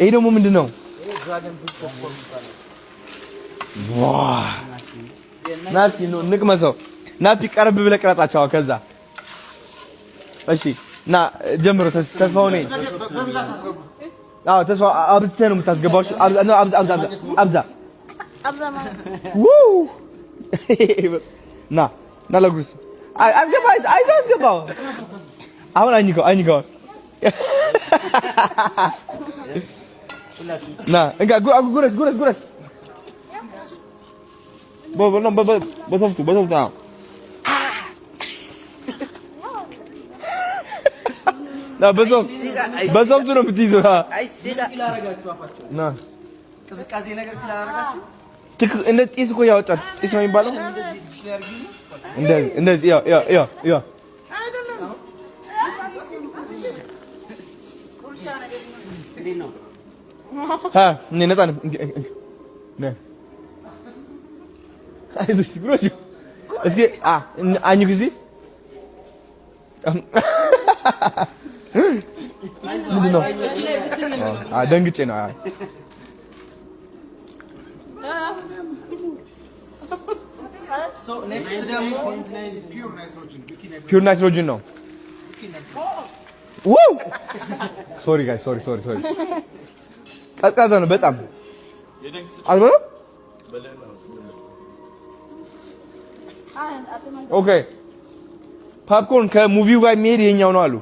ይሄ ደግሞ ምንድነው? ናቲ ንቅመሰው። ናቲ ቀረብ ብለህ ቅረጻቸው። ከዛ እሺ ና ጀምሮ ተስፋው ነኝ። አዎ ተስፋ አብዝተህ ነው የምታስገባው። አብዛ ማለት ና ለጉርስ አስገባው። አሁን አኝከው ና እንጋ ጉረስ በቶፍቱ ና በሶፍቱ ነው የምትይዘው። ና ቅዝቃዜ ነገር እንደ ጢስ እኮ ያወጣል። ጢስ ነው የሚባለው። እንደዚህ ያው እኔ ነፃ ነኝ። አይዞሽ ጉሮሽ እስኪ አኝ ጊዜ ምንድን ነው? ደንግጬ ነው። ፒውር ናይትሮጅን ነው። ሶሪ ጋይ ሶሪ ቀዝቃዛ ነው በጣም አልበለም። ኦኬ ፓፕኮርን ከሙቪው ጋር የሚሄድ ይሄኛው ነው አሉ።